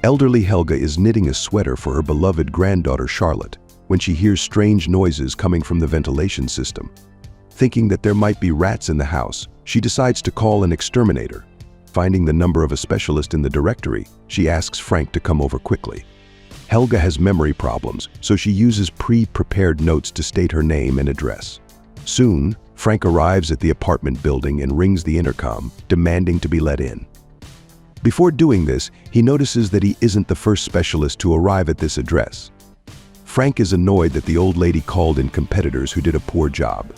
Elderly Helga is knitting a sweater for her beloved granddaughter Charlotte when she hears strange noises coming from the ventilation system. Thinking that there might be rats in the house, she decides to call an exterminator. Finding the number of a specialist in the directory, she asks Frank to come over quickly. Helga has memory problems, so she uses pre-prepared notes to state her name and address. Soon, Frank arrives at the apartment building and rings the intercom, demanding to be let in. Before doing this, he notices that he isn't the first specialist to arrive at this address. Frank is annoyed that the old lady called in competitors who did a poor job.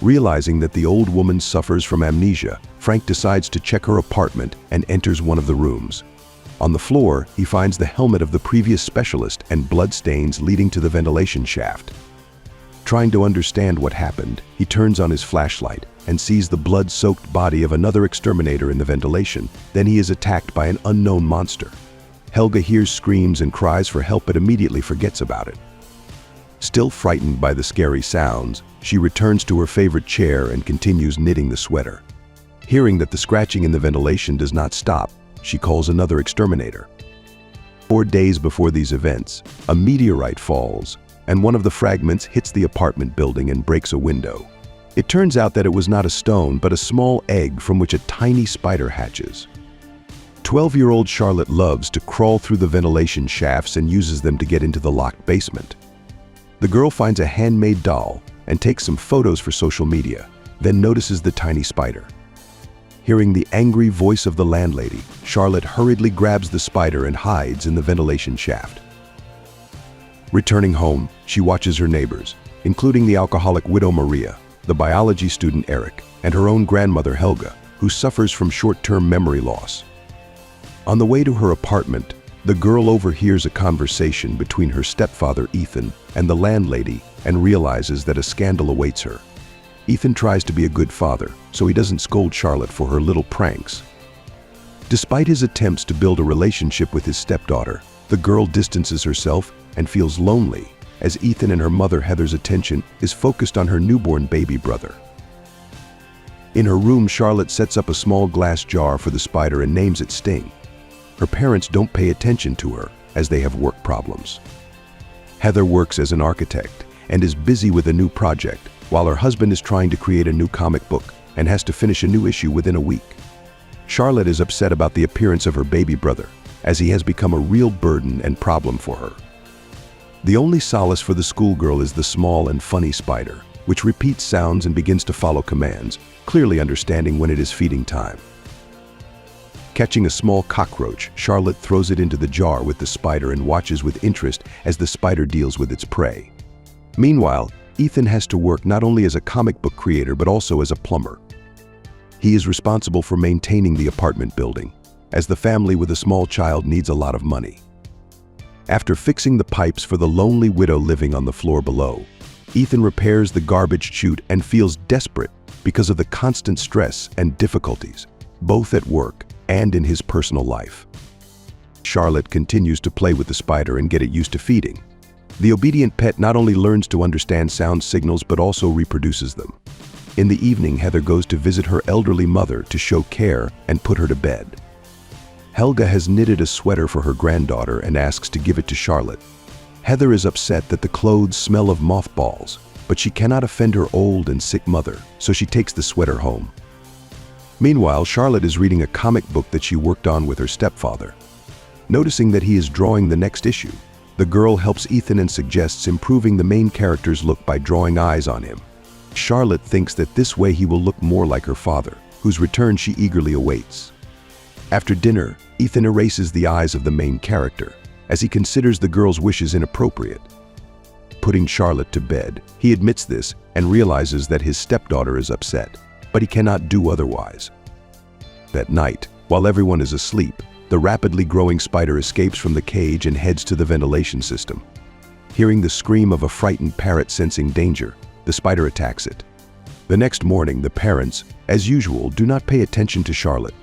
Realizing that the old woman suffers from amnesia, Frank decides to check her apartment and enters one of the rooms. On the floor, he finds the helmet of the previous specialist and blood stains leading to the ventilation shaft. Trying to understand what happened, he turns on his flashlight and sees the blood-soaked body of another exterminator in the ventilation. Then he is attacked by an unknown monster. Helga hears screams and cries for help but immediately forgets about it. Still frightened by the scary sounds, she returns to her favorite chair and continues knitting the sweater. Hearing that the scratching in the ventilation does not stop, she calls another exterminator. 4 days before these events, a meteorite falls, and one of the fragments hits the apartment building and breaks a window. It turns out that it was not a stone, but a small egg from which a tiny spider hatches. 12-year-old Charlotte loves to crawl through the ventilation shafts and uses them to get into the locked basement. The girl finds a handmade doll and takes some photos for social media, then notices the tiny spider. Hearing the angry voice of the landlady, Charlotte hurriedly grabs the spider and hides in the ventilation shaft. Returning home, she watches her neighbors, including the alcoholic widow Maria, the biology student Eric, and her own grandmother Helga, who suffers from short-term memory loss. On the way to her apartment, the girl overhears a conversation between her stepfather Ethan and the landlady and realizes that a scandal awaits her. Ethan tries to be a good father, so he doesn't scold Charlotte for her little pranks. Despite his attempts to build a relationship with his stepdaughter, the girl distances herself and feels lonely as Ethan and her mother Heather's attention is focused on her newborn baby brother. In her room, Charlotte sets up a small glass jar for the spider and names it Sting. Her parents don't pay attention to her as they have work problems. Heather works as an architect and is busy with a new project, while her husband is trying to create a new comic book and has to finish a new issue within a week. Charlotte is upset about the appearance of her baby brother, as he has become a real burden and problem for her. The only solace for the schoolgirl is the small and funny spider, which repeats sounds and begins to follow commands, clearly understanding when it is feeding time. Catching a small cockroach, Charlotte throws it into the jar with the spider and watches with interest as the spider deals with its prey. Meanwhile, Ethan has to work not only as a comic book creator but also as a plumber. He is responsible for maintaining the apartment building, as the family with a small child needs a lot of money. After fixing the pipes for the lonely widow living on the floor below, Ethan repairs the garbage chute and feels desperate because of the constant stress and difficulties, both at work and in his personal life. Charlotte continues to play with the spider and get it used to feeding. The obedient pet not only learns to understand sound signals but also reproduces them. In the evening, Heather goes to visit her elderly mother to show care and put her to bed. Helga has knitted a sweater for her granddaughter and asks to give it to Charlotte. Heather is upset that the clothes smell of mothballs, but she cannot offend her old and sick mother, so she takes the sweater home. Meanwhile, Charlotte is reading a comic book that she worked on with her stepfather. Noticing that he is drawing the next issue, the girl helps Ethan and suggests improving the main character's look by drawing eyes on him. Charlotte thinks that this way he will look more like her father, whose return she eagerly awaits. After dinner, Ethan erases the eyes of the main character, as he considers the girl's wishes inappropriate. Putting Charlotte to bed, he admits this and realizes that his stepdaughter is upset, but he cannot do otherwise. That night, while everyone is asleep, the rapidly growing spider escapes from the cage and heads to the ventilation system. Hearing the scream of a frightened parrot sensing danger, the spider attacks it. The next morning, the parents, as usual, do not pay attention to Charlotte.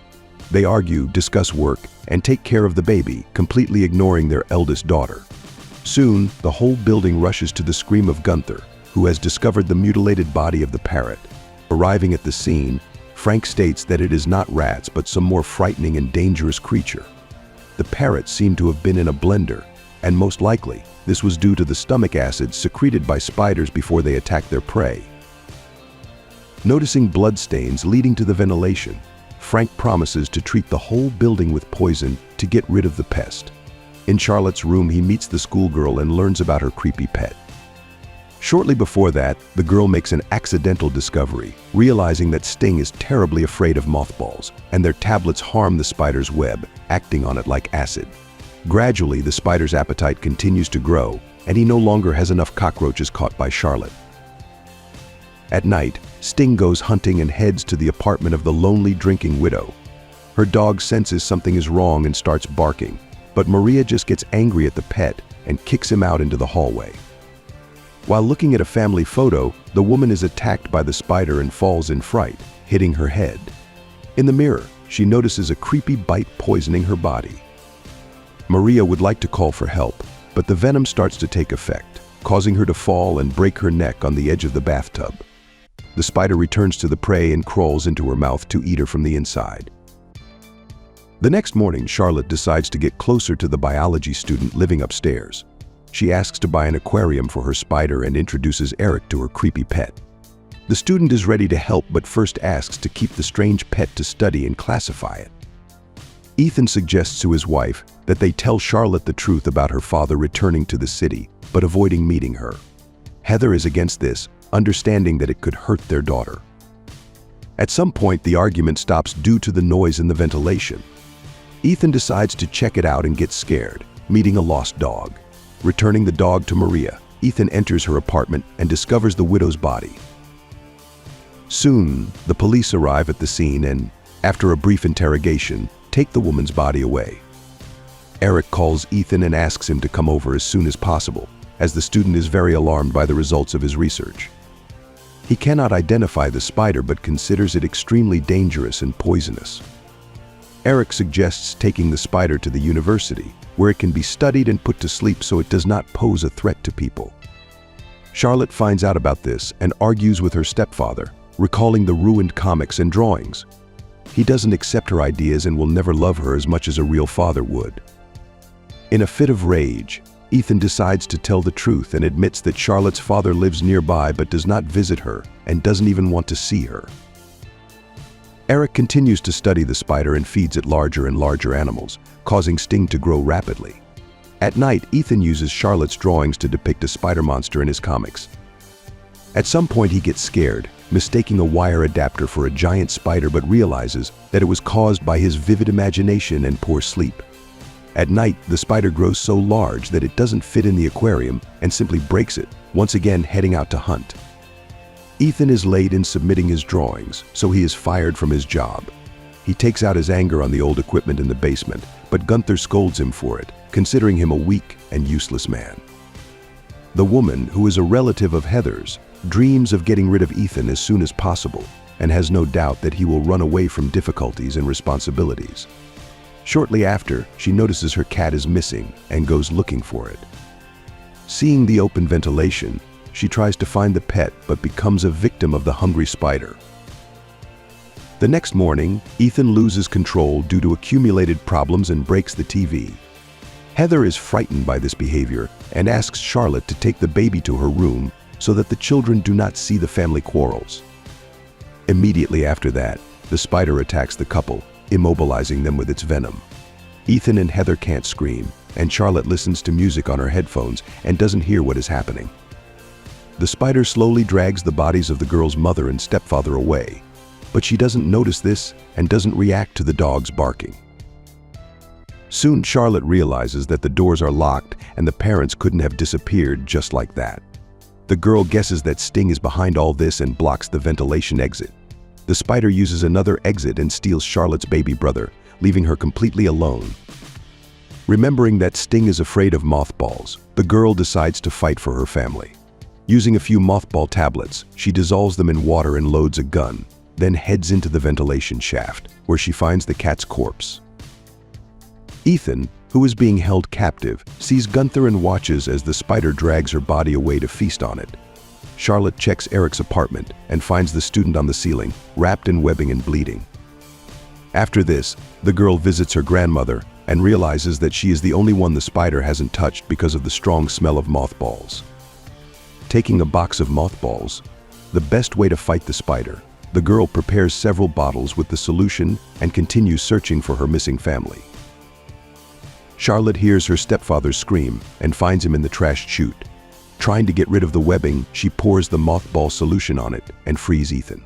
They argue, discuss work, and take care of the baby, completely ignoring their eldest daughter. Soon, the whole building rushes to the scream of Gunther, who has discovered the mutilated body of the parrot. Arriving at the scene, Frank states that it is not rats but some more frightening and dangerous creature. the parrot seemed to have been in a blender, and most likely, this was due to the stomach acid secreted by spiders before they attack their prey. Noticing bloodstains leading to the ventilation, Frank promises to treat the whole building with poison to get rid of the pest. In Charlotte's room, he meets the schoolgirl and learns about her creepy pet. Shortly before that, the girl makes an accidental discovery, realizing that Sting is terribly afraid of mothballs, and their tablets harm the spider's web, acting on it like acid. Gradually, the spider's appetite continues to grow, and he no longer has enough cockroaches caught by Charlotte. At night, Sting goes hunting and heads to the apartment of the lonely drinking widow. Her dog senses something is wrong and starts barking, but Maria just gets angry at the pet and kicks him out into the hallway. While looking at a family photo, the woman is attacked by the spider and falls in fright, hitting her head. In the mirror, she notices a creepy bite poisoning her body. Maria would like to call for help, but the venom starts to take effect, causing her to fall and break her neck on the edge of the bathtub. The spider returns to the prey and crawls into her mouth to eat her from the inside. The next morning, Charlotte decides to get closer to the biology student living upstairs. She asks to buy an aquarium for her spider and introduces Eric to her creepy pet. The student is ready to help, but first asks to keep the strange pet to study and classify it. Ethan suggests to his wife that they tell Charlotte the truth about her father returning to the city, but avoiding meeting her. Heather is against this, understanding that it could hurt their daughter. At some point, the argument stops due to the noise in the ventilation. Ethan decides to check it out and gets scared, meeting a lost dog. Returning the dog to Maria, Ethan enters her apartment and discovers the widow's body. Soon, the police arrive at the scene and, after a brief interrogation, take the woman's body away. Eric calls Ethan and asks him to come over as soon as possible, as the student is very alarmed by the results of his research. He cannot identify the spider but considers it extremely dangerous and poisonous. Eric suggests taking the spider to the university, where it can be studied and put to sleep so it does not pose a threat to people. Charlotte finds out about this and argues with her stepfather, recalling the ruined comics and drawings. He doesn't accept her ideas and will never love her as much as a real father would. In a fit of rage, Ethan decides to tell the truth and admits that Charlotte's father lives nearby but does not visit her and doesn't even want to see her. Eric continues to study the spider and feeds it larger and larger animals, causing Sting to grow rapidly. At night, Ethan uses Charlotte's drawings to depict a spider monster in his comics. At some point, he gets scared, mistaking a wire adapter for a giant spider, but realizes that it was caused by his vivid imagination and poor sleep. At night, the spider grows so large that it doesn't fit in the aquarium and simply breaks it, once again heading out to hunt. Ethan is late in submitting his drawings, so he is fired from his job. He takes out his anger on the old equipment in the basement, but Gunther scolds him for it, considering him a weak and useless man. The woman, who is a relative of Heather's, dreams of getting rid of Ethan as soon as possible and has no doubt that he will run away from difficulties and responsibilities. Shortly after, she notices her cat is missing and goes looking for it. Seeing the open ventilation, she tries to find the pet but becomes a victim of the hungry spider. The next morning, Ethan loses control due to accumulated problems and breaks the TV. Heather is frightened by this behavior and asks Charlotte to take the baby to her room so that the children do not see the family quarrels. Immediately after that, the spider attacks the couple, immobilizing them with its venom. Ethan and Heather can't scream, and Charlotte listens to music on her headphones and doesn't hear what is happening. The spider slowly drags the bodies of the girl's mother and stepfather away, but she doesn't notice this and doesn't react to the dogs barking. Soon, Charlotte realizes that the doors are locked and the parents couldn't have disappeared just like that. The girl guesses that Sting is behind all this and blocks the ventilation exit. The spider uses another exit and steals Charlotte's baby brother, leaving her completely alone. Remembering that Sting is afraid of mothballs, the girl decides to fight for her family. Using a few mothball tablets, she dissolves them in water and loads a gun, then heads into the ventilation shaft, where she finds the cat's corpse. Ethan, who is being held captive, sees Gunther and watches as the spider drags her body away to feast on it. Charlotte checks Eric's apartment and finds the student on the ceiling, wrapped in webbing and bleeding. After this, the girl visits her grandmother and realizes that she is the only one the spider hasn't touched because of the strong smell of mothballs. Taking a box of mothballs, the best way to fight the spider, the girl prepares several bottles with the solution and continues searching for her missing family. Charlotte hears her stepfather scream and finds him in the trash chute. Trying to get rid of the webbing, she pours the mothball solution on it and frees Ethan.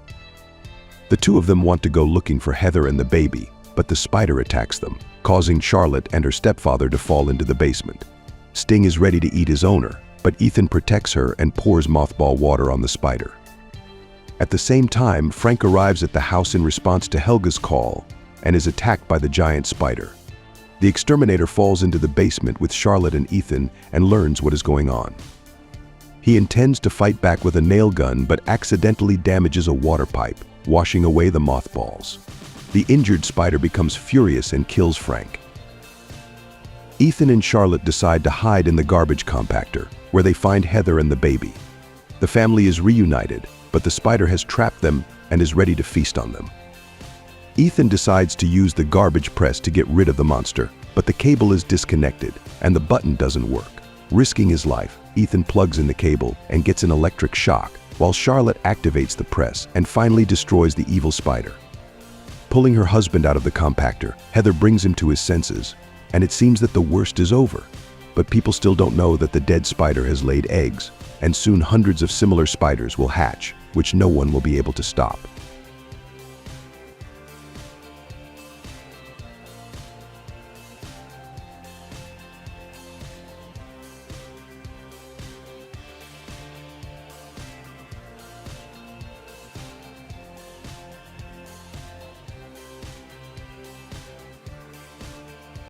The two of them want to go looking for Heather and the baby, but the spider attacks them, causing Charlotte and her stepfather to fall into the basement. Sting is ready to eat his owner, but Ethan protects her and pours mothball water on the spider. At the same time, Frank arrives at the house in response to Helga's call and is attacked by the giant spider. The exterminator falls into the basement with Charlotte and Ethan and learns what is going on. He intends to fight back with a nail gun but accidentally damages a water pipe, washing away the mothballs. The injured spider becomes furious and kills Frank. Ethan and Charlotte decide to hide in the garbage compactor, where they find Heather and the baby. The family is reunited, but the spider has trapped them and is ready to feast on them. Ethan decides to use the garbage press to get rid of the monster, but the cable is disconnected and the button doesn't work. Risking his life, Ethan plugs in the cable and gets an electric shock, while Charlotte activates the press and finally destroys the evil spider. Pulling her husband out of the compactor, Heather brings him to his senses, and it seems that the worst is over. But people still don't know that the dead spider has laid eggs, and soon hundreds of similar spiders will hatch, which no one will be able to stop.